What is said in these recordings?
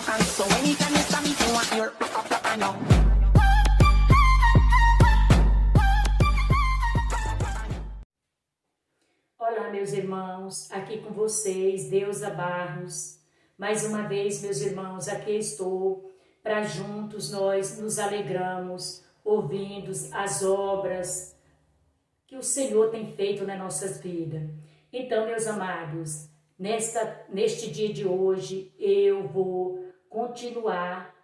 back. So anytime you stop me, you want your I know. Olá, meus irmãos, aqui com vocês, Deusa Barros. Mais uma vez, meus irmãos, aqui estou para juntos nós nos alegramos, ouvindo as obras que o Senhor tem feito nas nossas vidas. Então, meus amados, neste dia de hoje, eu vou continuar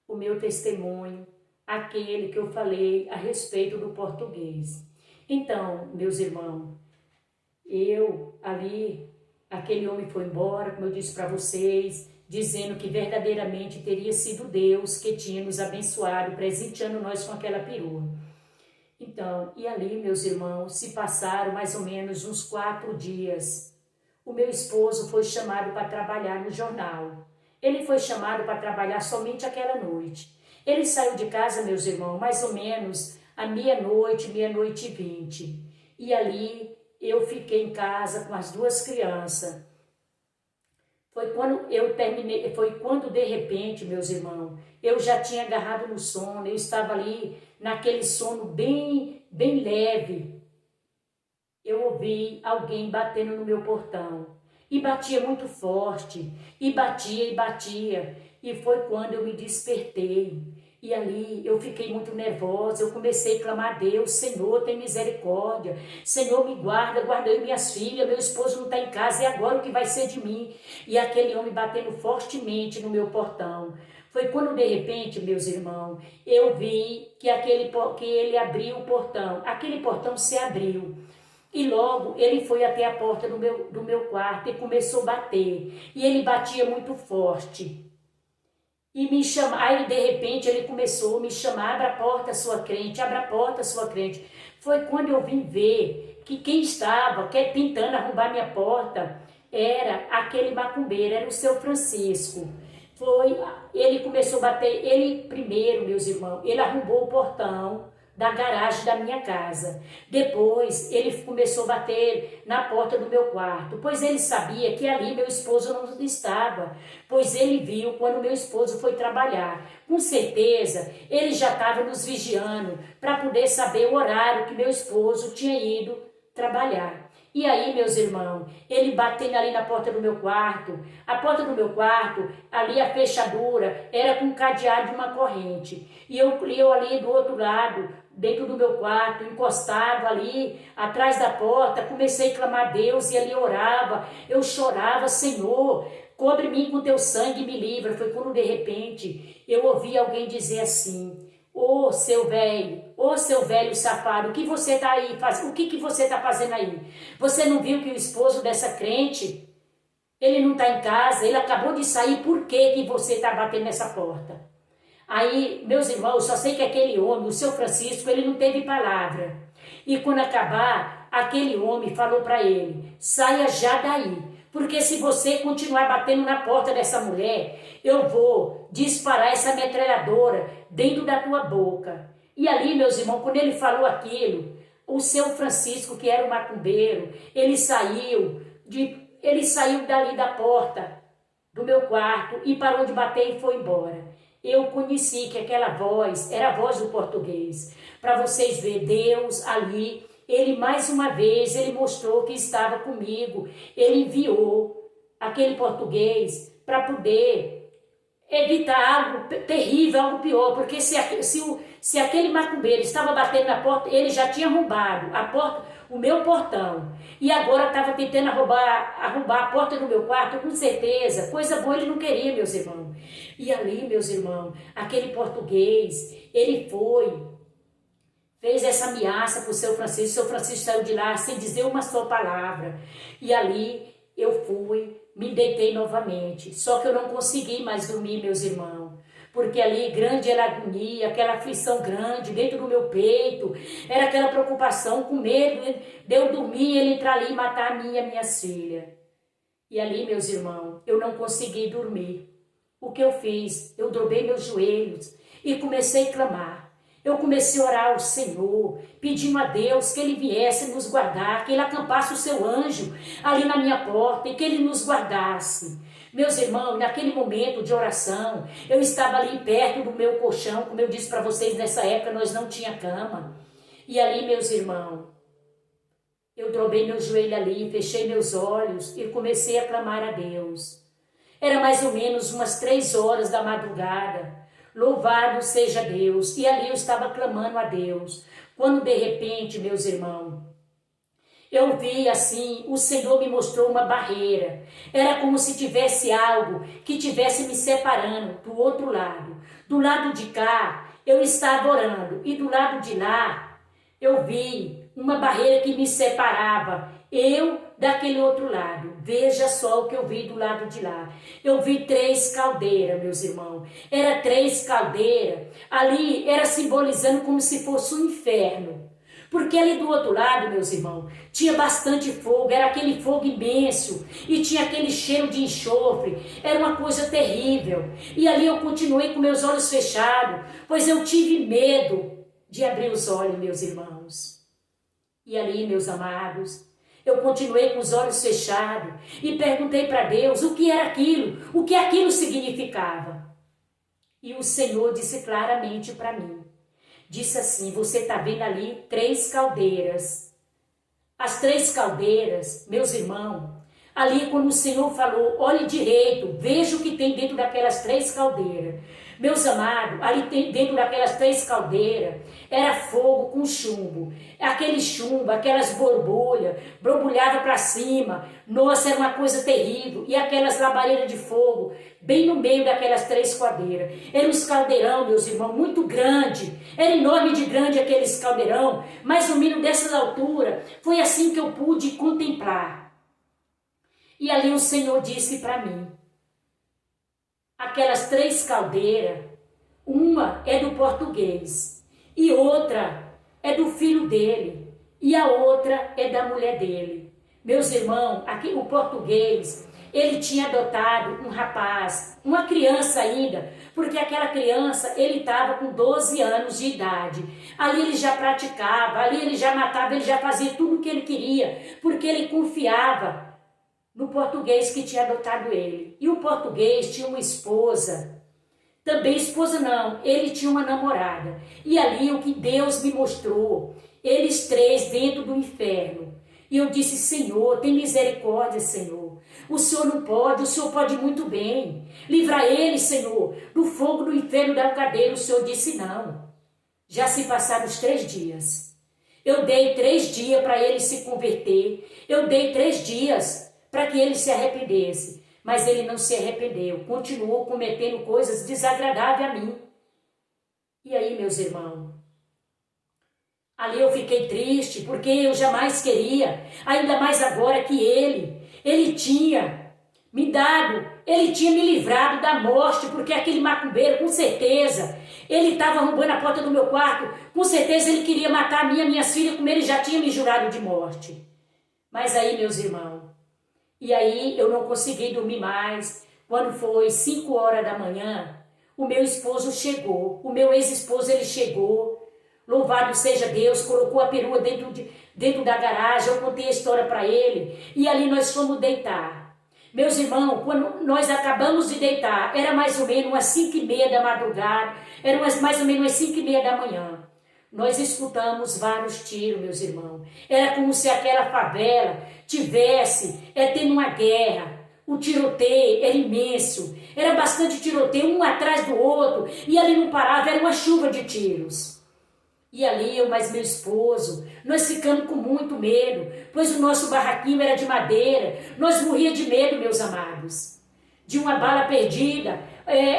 o meu testemunho, aquele que eu falei a respeito do português. Então, meus irmãos, aquele homem foi embora, como eu disse para vocês, dizendo que verdadeiramente teria sido Deus que tinha nos abençoado, presenteando nós com aquela perua. Então, e ali, meus irmãos, se passaram mais ou menos uns 4 dias. O meu esposo foi chamado para trabalhar no jornal. Ele foi chamado para trabalhar somente aquela noite. Ele saiu de casa, meus irmãos, mais ou menos à meia-noite, 00h20. E ali eu fiquei em casa com as 2 crianças. Foi quando de repente, meus irmãos, eu já tinha agarrado no sono, eu estava ali naquele sono bem leve. Eu ouvi alguém batendo no meu portão. E batia muito forte, e batia. E foi quando eu me despertei. E ali eu fiquei muito nervosa, eu comecei a clamar a Deus: Senhor, tem misericórdia, Senhor, me guarda eu e minhas filhas, meu esposo não está em casa, e agora o que vai ser de mim? E aquele homem batendo fortemente no meu portão. Foi quando de repente, meus irmãos, eu vi que ele abriu o portão, aquele portão se abriu. E logo ele foi até a porta do meu quarto e começou a bater. E ele batia muito forte. E me chama, aí de repente ele começou a me chamar: abra a porta, sua crente, abra a porta, sua crente. Foi quando eu vim ver que quem estava tentando arrombar minha porta era aquele macumbeiro, era o seu Francisco. Ele começou a bater, ele primeiro, meus irmãos, ele arrombou o portão da garagem da minha casa. Depois ele começou a bater na porta do meu quarto, pois ele sabia que ali meu esposo não estava, pois ele viu quando meu esposo foi trabalhar. Com certeza ele já estava nos vigiando para poder saber o horário que meu esposo tinha ido trabalhar. E aí, meus irmãos, ele batendo ali na porta do meu quarto. A porta do meu quarto, ali a fechadura, era com cadeado de uma corrente. E eu ali do outro lado, dentro do meu quarto, encostado ali, atrás da porta, comecei a clamar a Deus e ali orava. Eu chorava: Senhor, cobre-me com teu sangue e me livra. Foi quando de repente eu ouvi alguém dizer assim: ô seu velho safado, o que você está aí fazendo? O que você está fazendo aí? Você não viu que o esposo dessa crente, ele não está em casa, ele acabou de sair, por que você está batendo nessa porta? Aí, meus irmãos, eu só sei que aquele homem, o seu Francisco, ele não teve palavra. E quando acabar, aquele homem falou para ele: saia já daí, porque se você continuar batendo na porta dessa mulher, eu vou disparar essa metralhadora dentro da tua boca. E ali, meus irmãos, quando ele falou aquilo, o seu Francisco, que era o macumbeiro, ele saiu dali da porta do meu quarto e parou de bater e foi embora. Eu conheci que aquela voz era a voz do português. Para vocês verem, Deus ali, ele mais uma vez, ele mostrou que estava comigo. Ele enviou aquele português para poder evitar algo terrível, algo pior. Porque se aquele macumbeiro estava batendo na porta, ele já tinha arrombado o meu portão. E agora estava tentando arrombar a porta do meu quarto, com certeza. Coisa boa ele não queria, meus irmãos. E ali, meus irmãos, aquele português, ele fez essa ameaça para o seu Francisco. O seu Francisco saiu de lá sem dizer uma só palavra. E ali eu me deitei novamente. Só que eu não consegui mais dormir, meus irmãos. Porque ali grande era a agonia, aquela aflição grande dentro do meu peito. Era aquela preocupação, com medo de eu dormir e ele entrar ali e matar a minhas filhas. E ali, meus irmãos, eu não consegui dormir. O que eu fiz? Eu dobrei meus joelhos e comecei a clamar. Eu comecei a orar ao Senhor, pedindo a Deus que Ele viesse nos guardar, que Ele acampasse o seu anjo ali na minha porta e que Ele nos guardasse. Meus irmãos, naquele momento de oração, eu estava ali perto do meu colchão, como eu disse para vocês, nessa época nós não tinha cama. E ali, meus irmãos, eu dobrei meu joelho ali, fechei meus olhos e comecei a clamar a Deus. Era mais ou menos umas 3 horas da madrugada. Louvado seja Deus. E ali eu estava clamando a Deus. Quando de repente, meus irmãos, eu vi assim, o Senhor me mostrou uma barreira. Era como se tivesse algo que tivesse me separando do outro lado. Do lado de cá, eu estava orando. E do lado de lá, eu vi uma barreira que me separava. Eu daquele outro lado. Veja só o que eu vi do lado de lá. Eu vi 3 caldeiras, meus irmãos. Era 3 caldeiras. Ali era simbolizando como se fosse um inferno. Porque ali do outro lado, meus irmãos, tinha bastante fogo, era aquele fogo imenso, e tinha aquele cheiro de enxofre, era uma coisa terrível. E ali eu continuei com meus olhos fechados, pois eu tive medo de abrir os olhos, meus irmãos. E ali, meus amados, eu continuei com os olhos fechados e perguntei para Deus o que era aquilo, o que aquilo significava. E o Senhor disse claramente para mim. Disse assim, você está vendo ali 3 caldeiras. As 3 caldeiras, meus irmãos, ali quando o Senhor falou, olhe direito, veja o que tem dentro daquelas 3 caldeiras. Meus amados, ali dentro daquelas 3 caldeiras, era fogo com chumbo. Aquele chumbo, aquelas borbulhas, borbulhava para cima. Nossa, era uma coisa terrível. E aquelas labaredas de fogo, bem no meio daquelas 3 caldeiras. Era uns caldeirão, meus irmãos, muito grande. Era enorme de grande aqueles caldeirão, mais ou menos dessas alturas. Foi assim que eu pude contemplar. E ali o Senhor disse para mim, aquelas 3 caldeiras, uma é do português e outra é do filho dele e a outra é da mulher dele. Meus irmãos, aqui o português, ele tinha adotado um rapaz, uma criança ainda, porque aquela criança, ele estava com 12 anos de idade. Ali ele já praticava, ali ele já matava, ele já fazia tudo o que ele queria, porque ele confiava no português que tinha adotado ele. E o português tinha uma esposa, também esposa não, ele tinha uma namorada. E ali o que Deus me mostrou, eles 3 dentro do inferno. E eu disse, Senhor, tem misericórdia, Senhor. O Senhor não pode, o Senhor pode muito bem. Livrar eles, Senhor, do fogo do inferno da cadeia. O Senhor disse, não. Já se passaram os 3 dias. Eu dei 3 dias para ele se converter. Eu dei 3 dias para que ele se arrependesse, mas ele não se arrependeu, continuou cometendo coisas desagradáveis a mim. E aí, meus irmãos, ali eu fiquei triste, porque eu jamais queria, ainda mais agora que ele tinha me dado, ele tinha me livrado da morte, porque aquele macumbeiro, com certeza, ele estava arrombando a porta do meu quarto, com certeza ele queria matar a minhas filhas, como ele já tinha me jurado de morte. Mas aí, meus irmãos, e aí eu não consegui dormir mais. Quando foi 5 horas da manhã, o meu esposo chegou, o meu ex-esposo ele chegou, louvado seja Deus, colocou a perua dentro da garagem, eu contei a história para ele, e ali nós fomos deitar. Meus irmãos, quando nós acabamos de deitar, era mais ou menos umas 5h30 da madrugada, era mais ou menos umas 5h30 da manhã. Nós escutamos vários tiros, meus irmãos. Era como se aquela favela tivesse tendo uma guerra. O tiroteio era imenso. Era bastante tiroteio, um atrás do outro. E ali não parava, era uma chuva de tiros. E ali eu mais meu esposo, nós ficamos com muito medo, pois o nosso barraquinho era de madeira. Nós morríamos de medo, meus amados, de uma bala perdida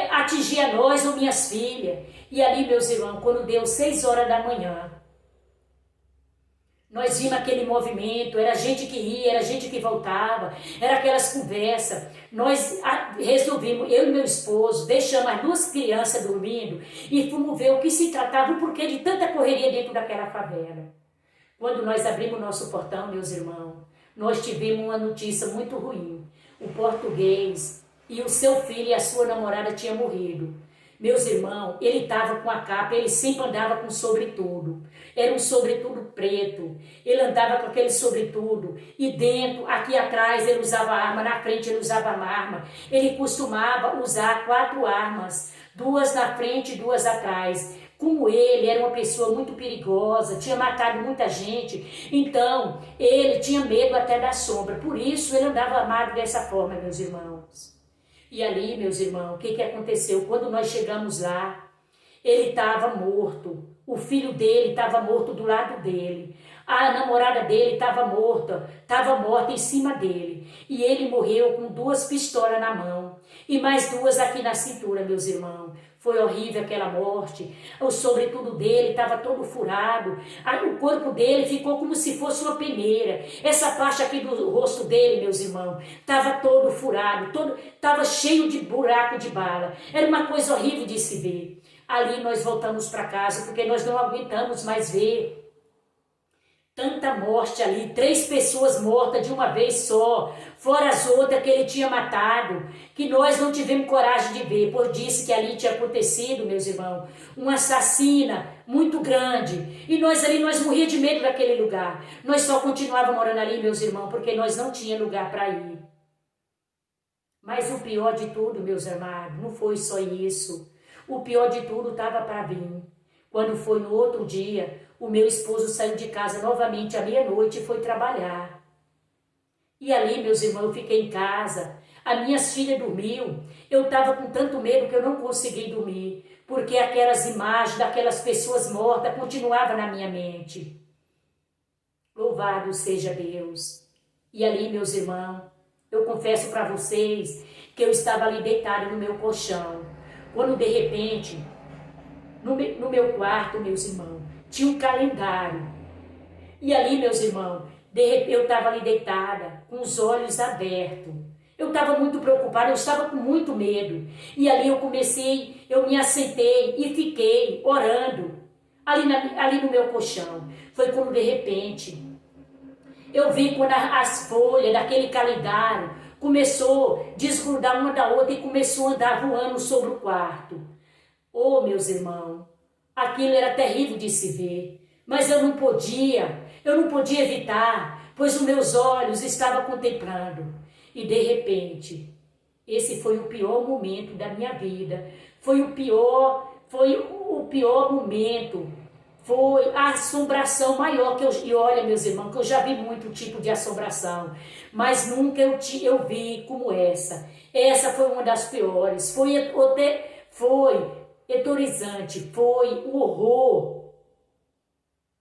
atingir a nós ou minhas filhas. E ali, meus irmãos, quando deu 6 horas da manhã, nós vimos aquele movimento, era gente que ia, era gente que voltava, era aquelas conversas. Nós resolvimos, eu e meu esposo, deixamos as 2 crianças dormindo e fomos ver o que se tratava, o porquê de tanta correria dentro daquela favela. Quando nós abrimos o nosso portão, meus irmãos, nós tivemos uma notícia muito ruim. O português e o seu filho e a sua namorada tinham morrido. Meus irmãos, ele estava com a capa, ele sempre andava com sobretudo. Era um sobretudo preto. Ele andava com aquele sobretudo. E dentro, aqui atrás, ele usava arma, na frente ele usava arma. Ele costumava usar 4 armas, 2 na frente e 2 atrás. Como ele era uma pessoa muito perigosa, tinha matado muita gente, então ele tinha medo até da sombra. Por isso ele andava armado dessa forma, meus irmãos. E ali, meus irmãos, o que aconteceu? Quando nós chegamos lá, ele estava morto. O filho dele estava morto do lado dele. A namorada dele estava morta em cima dele. E ele morreu com 2 pistolas na mão. E mais 2 aqui na cintura, meus irmãos. Foi horrível aquela morte. O sobretudo dele estava todo furado. O corpo dele ficou como se fosse uma peneira. Essa parte aqui do rosto dele, meus irmãos, estava todo furado, estava cheio de buraco de bala. Era uma coisa horrível de se ver. Ali nós voltamos para casa, porque nós não aguentamos mais ver tanta morte ali, 3 pessoas mortas de uma vez só, fora as outras que ele tinha matado, que nós não tivemos coragem de ver, por disse que ali tinha acontecido, meus irmãos, uma assassina muito grande, e nós ali, nós morríamos de medo daquele lugar, nós só continuávamos morando ali, meus irmãos, porque nós não tínhamos lugar para ir. Mas o pior de tudo, meus amados, não foi só isso, o pior de tudo estava para vir. Quando foi no outro dia, o meu esposo saiu de casa novamente à meia-noite e foi trabalhar. E ali, meus irmãos, eu fiquei em casa. As minhas filhas dormiu. Eu estava com tanto medo que eu não consegui dormir, porque aquelas imagens daquelas pessoas mortas continuavam na minha mente. Louvado seja Deus. E ali, meus irmãos, eu confesso para vocês que eu estava ali deitada no meu colchão, quando de repente, no meu quarto, meus irmãos, tinha um calendário. E ali, meus irmãos, de repente eu estava ali deitada, com os olhos abertos. Eu estava muito preocupada, eu estava com muito medo. E ali eu me assentei e fiquei orando, ali no meu colchão. Foi quando de repente, eu vi quando as folhas daquele calendário começou a desgrudar uma da outra e começou a andar voando sobre o quarto. Oh, meus irmãos, aquilo era terrível de se ver, mas eu não podia evitar, pois os meus olhos estavam contemplando. E de repente, esse foi o pior momento da minha vida, foi o pior momento, foi a assombração maior que e olha, meus irmãos, que eu já vi muito tipo de assombração, mas nunca eu vi como essa. Essa foi uma das piores, foi etorizante, foi o horror.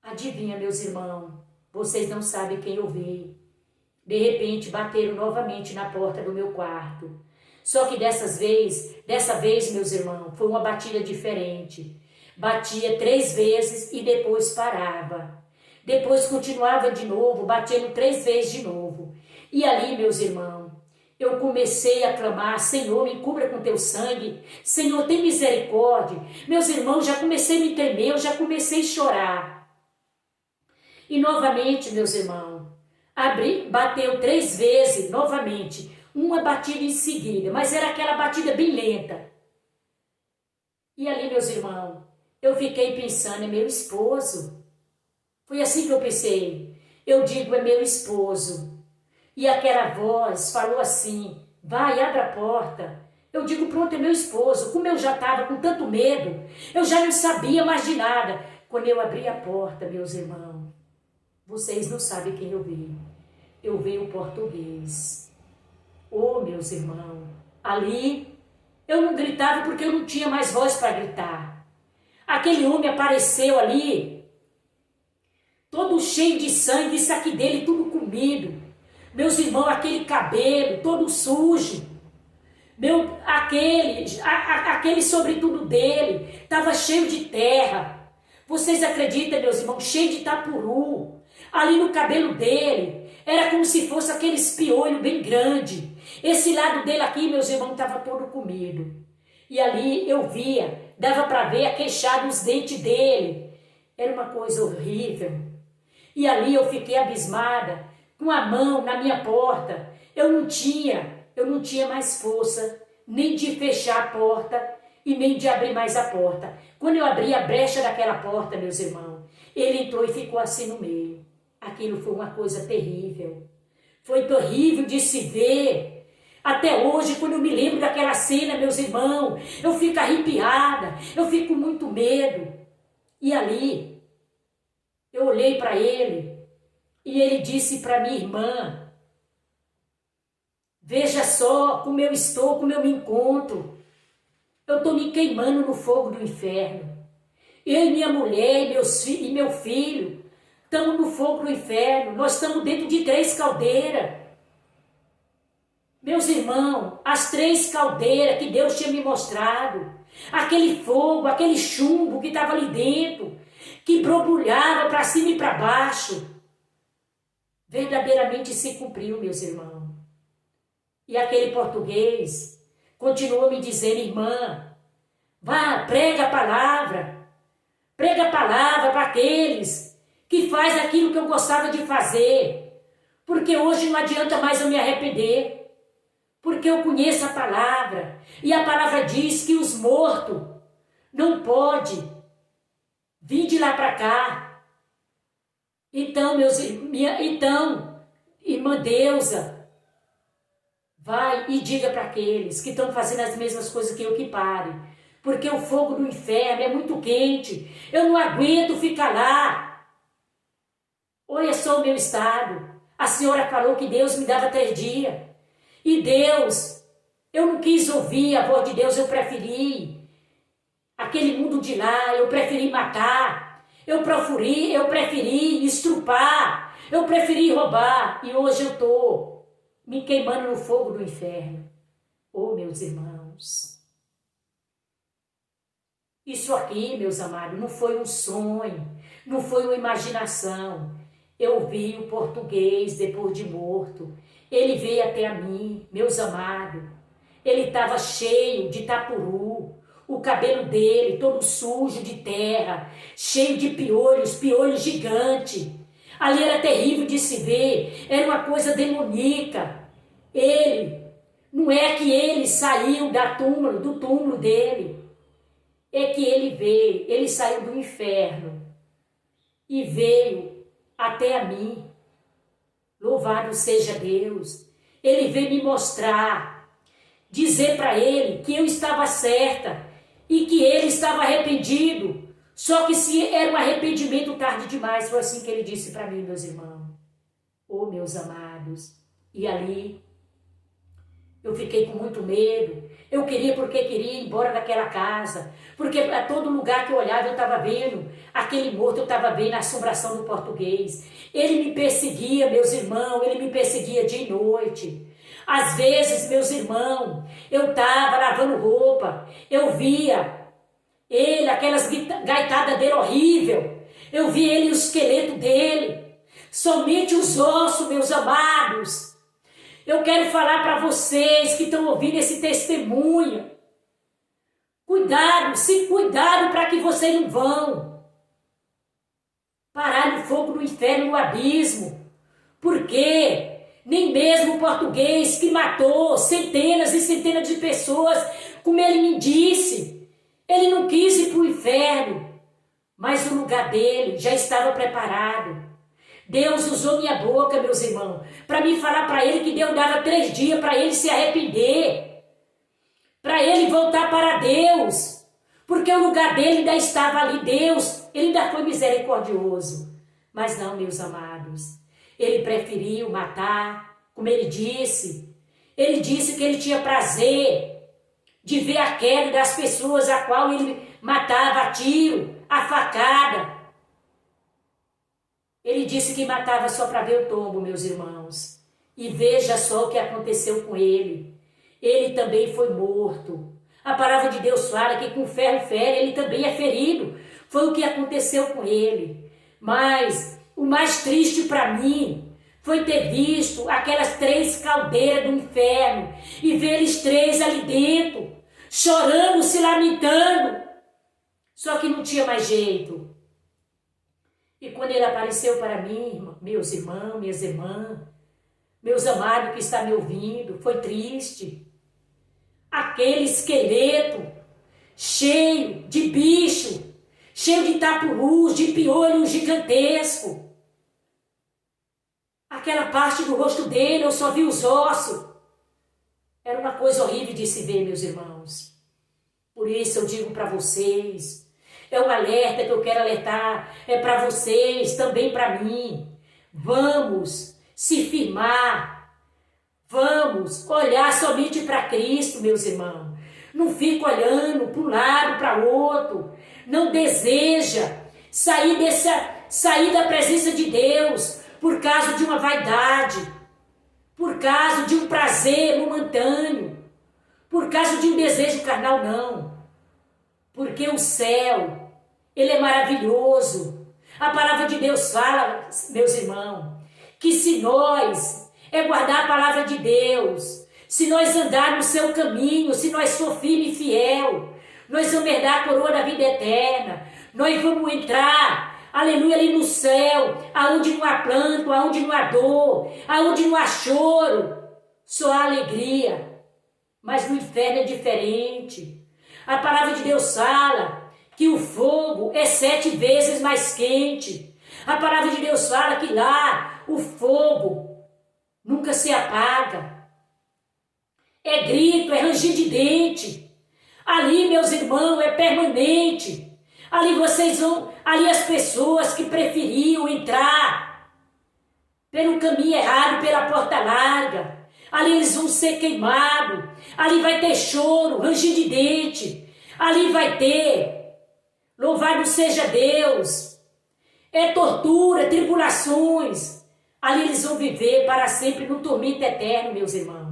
Adivinha, meus irmãos, vocês não sabem quem eu vi. De repente, bateram novamente na porta do meu quarto. Só que dessa vez, meus irmãos, foi uma batida diferente. Batia 3 vezes e depois parava. Depois continuava de novo, batendo 3 vezes de novo. E ali, meus irmãos, eu comecei a clamar: Senhor, me cubra com teu sangue. Senhor, tem misericórdia. Meus irmãos, já comecei a me tremer, eu já comecei a chorar. E novamente, meus irmãos, bateu 3 vezes, novamente. Uma batida em seguida, mas era aquela batida bem lenta. E ali, meus irmãos, eu fiquei pensando: é meu esposo. Foi assim que eu pensei. Eu digo: é meu esposo. E aquela voz falou assim: vai, abre a porta. Eu digo: pronto, é meu esposo. Como eu já estava com tanto medo, eu já não sabia mais de nada. Quando eu abri a porta, meus irmãos, vocês não sabem quem eu vi. Eu vi o português. Oh, meus irmãos, ali eu não gritava porque eu não tinha mais voz para gritar. Aquele homem apareceu ali, todo cheio de sangue, isso aqui dele tudo comido. Meus irmãos, aquele cabelo todo sujo. Aquele sobretudo dele estava cheio de terra. Vocês acreditam, meus irmãos, cheio de tapuru. Ali no cabelo dele era como se fosse aqueles piolhos bem grande. Esse lado dele aqui, meus irmãos, estava todo comido. E ali eu via, dava para ver a queixada, os dentes dele. Era uma coisa horrível. E ali eu fiquei abismada, com a mão na minha porta. Eu não tinha mais força nem de fechar a porta e nem de abrir mais a porta. Quando eu abri a brecha daquela porta, meus irmãos, ele entrou e ficou assim no meio. Aquilo foi uma coisa terrível. Foi terrível de se ver. Até hoje, quando eu me lembro daquela cena, meus irmãos, eu fico arrepiada, eu fico com muito medo. E ali, eu olhei para ele e ele disse para minha irmã: veja só como eu estou, como eu me encontro. Eu estou me queimando no fogo do inferno. Eu e minha mulher e meu filho estamos no fogo do inferno. Nós estamos dentro de 3 caldeiras. Meus irmãos, as 3 caldeiras que Deus tinha me mostrado, aquele fogo, aquele chumbo que estava ali dentro, que borbulhava para cima e para baixo, verdadeiramente se cumpriu, meus irmãos. E aquele português continuou me dizendo: irmã, vá, prega a palavra para aqueles que faz aquilo que eu gostava de fazer, porque hoje não adianta mais eu me arrepender, porque eu conheço a palavra, e a palavra diz que os mortos não podem vir de lá para cá. Então, irmã Deusa, vai e diga para aqueles que estão fazendo as mesmas coisas que eu que parem, porque o fogo do inferno é muito quente, eu não aguento ficar lá. Olha só o meu estado. A senhora falou que Deus me dava 3 dias. E Deus, eu não quis ouvir a voz de Deus, eu preferi aquele mundo de lá, eu preferi matar, eu preferi estrupar, eu preferi roubar, e hoje eu estou me queimando no fogo do inferno. Oh, meus irmãos, isso aqui, meus amados, não foi um sonho, não foi uma imaginação. Eu vi o português depois de morto. Ele veio até a mim, meus amados. Ele estava cheio de tapuru, o cabelo dele todo sujo de terra, cheio de piolhos, piolhos gigantes. Ali era terrível de se ver, era uma coisa demoníaca. Não é que ele saiu do túmulo dele, é que ele saiu do inferno e veio até a mim. Louvado seja Deus. Ele veio me mostrar, dizer para ele que eu estava certa e que ele estava arrependido. Só que se era um arrependimento tarde demais, foi assim que ele disse para mim, meus irmãos. Oh, meus amados. E ali eu fiquei com muito medo. Eu queria ir embora daquela casa. Porque a todo lugar que eu olhava eu estava vendo aquele morto, eu estava vendo a assombração do português. Ele me perseguia, meus irmãos, ele me perseguia dia e noite. Às vezes, meus irmãos, eu estava lavando roupa, eu via ele, aquelas gaitadas dele horrível. Eu via ele, o esqueleto dele. Somente os ossos, meus amados. Eu quero falar para vocês que estão ouvindo esse testemunho. Cuidado para que vocês não vão parar no fogo do inferno, no abismo. Porque nem mesmo o português que matou centenas e centenas de pessoas, como ele me disse, ele não quis ir para o inferno, mas o lugar dele já estava preparado. Deus usou minha boca, meus irmãos, para me falar para ele que Deus dava 3 dias para ele se arrepender, para ele voltar para Deus, porque o lugar dele ainda estava ali. Deus, ele ainda foi misericordioso. Mas não, meus amados, ele preferiu matar, como ele disse. Ele disse que ele tinha prazer de ver a queda das pessoas a qual ele matava a tiro, a facada. Ele disse que matava só para ver o tombo, meus irmãos. E veja só o que aconteceu com ele. Ele também foi morto. A palavra de Deus fala que com ferro fere, ele também é ferido. Foi o que aconteceu com ele. Mas o mais triste para mim foi ter visto aquelas 3 caldeiras do inferno e ver eles 3 ali dentro, chorando, se lamentando. Só que não tinha mais jeito. E quando ele apareceu para mim, meus irmãos, minhas irmãs, meus amados que estão me ouvindo, foi triste. Aquele esqueleto cheio de bicho, cheio de tapurus, de piolho gigantesco. Aquela parte do rosto dele, eu só vi os ossos. Era uma coisa horrível de se ver, meus irmãos. Por isso eu digo para vocês, é um alerta que eu quero alertar, é para vocês, também para mim. Vamos se firmar, vamos olhar somente para Cristo, meus irmãos. Não fica olhando para um lado, para o outro. Não deseja sair da presença de Deus por causa de uma vaidade, por causa de um prazer momentâneo, por causa de um desejo carnal, não. Porque o céu, ele é maravilhoso. A palavra de Deus fala, meus irmãos, que se nós guardar a palavra de Deus, se nós andar no seu caminho, se nós for firme e fiel, nós vamos herdar a coroa da vida eterna, nós vamos entrar, aleluia, ali no céu, aonde não há pranto, aonde não há dor, aonde não há choro, só há alegria. Mas no inferno é diferente. A palavra de Deus fala que o fogo é 7 vezes mais quente. A palavra de Deus fala que lá o fogo nunca se apaga. É grito, é ranger de dente. Ali, meus irmãos, é permanente. Ali vocês vão, ali as pessoas que preferiam entrar pelo caminho errado, pela porta larga, ali eles vão ser queimados. Ali vai ter choro, ranger de dente. Ali vai ter, louvado seja Deus, é tortura, tribulações. Ali eles vão viver para sempre no tormento eterno, meus irmãos.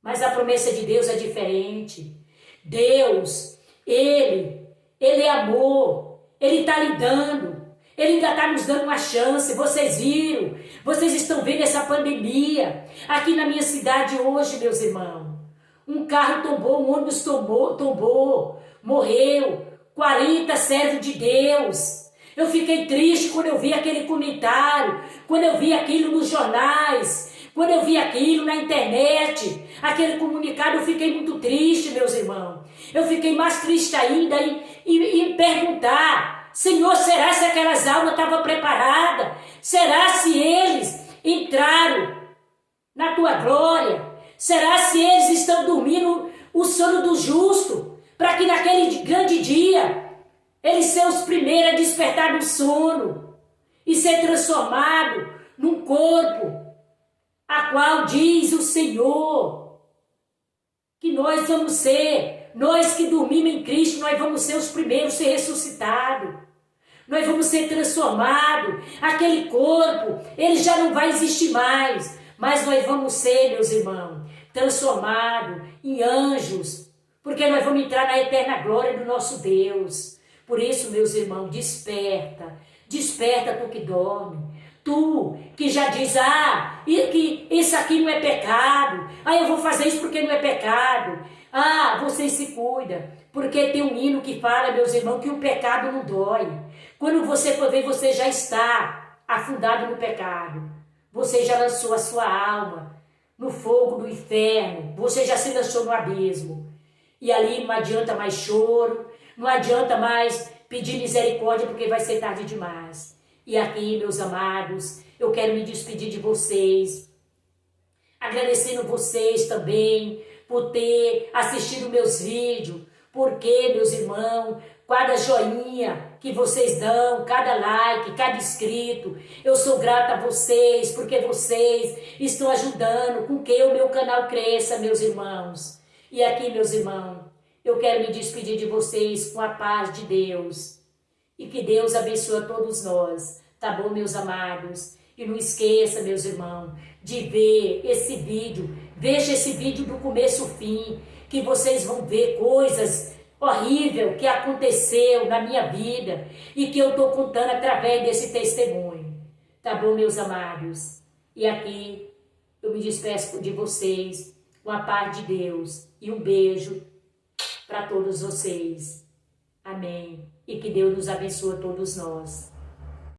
Mas a promessa de Deus é diferente. Deus, Ele é amor, Ele está lhe dando, Ele ainda está nos dando uma chance. Vocês viram, vocês estão vendo essa pandemia. Aqui na minha cidade hoje, meus irmãos, um carro tombou, um ônibus tombou, morreu 40 servos de Deus. Eu fiquei triste quando eu vi aquele comentário, quando eu vi aquilo nos jornais, quando eu vi aquilo na internet, aquele comunicado, eu fiquei muito triste, meus irmãos. Eu fiquei mais triste ainda em perguntar, Senhor, será se aquelas almas estavam preparadas? Será se eles entraram na tua glória? Será se eles estão dormindo o sono do justo, para que naquele grande dia eles sejam os primeiros a despertar do sono e ser transformado num corpo, a qual diz o Senhor que nós vamos ser, nós que dormimos em Cristo, nós vamos ser os primeiros a ser ressuscitados. Nós vamos ser transformados, aquele corpo, ele já não vai existir mais, mas nós vamos ser, meus irmãos, transformados em anjos, porque nós vamos entrar na eterna glória do nosso Deus. Por isso, meus irmãos, desperta, desperta tu que dorme, tu que já diz, que isso aqui não é pecado, eu vou fazer isso porque não é pecado, vocês se cuidam, porque tem um hino que fala, meus irmãos, que o pecado não dói. Quando você for ver, você já está afundado no pecado, você já lançou a sua alma no fogo do inferno, você já se lançou no abismo, e ali não adianta mais choro, não adianta mais pedir misericórdia, porque vai ser tarde demais. E aqui, meus amados, eu quero me despedir de vocês, agradecendo vocês também por ter assistido meus vídeos, porque, meus irmãos, cada joinha que vocês dão, cada like, cada inscrito, eu sou grata a vocês, porque vocês estão ajudando com que o meu canal cresça, meus irmãos. E aqui, meus irmãos, eu quero me despedir de vocês com a paz de Deus. E que Deus abençoe a todos nós, tá bom, meus amados? E não esqueça, meus irmãos, de ver esse vídeo. Veja esse vídeo do começo ao fim, que vocês vão ver coisas horríveis que aconteceu na minha vida e que eu estou contando através desse testemunho. Tá bom, meus amados? E aqui eu me despeço de vocês com a paz de Deus e um beijo para todos vocês. Amém. E que Deus nos abençoe a todos nós.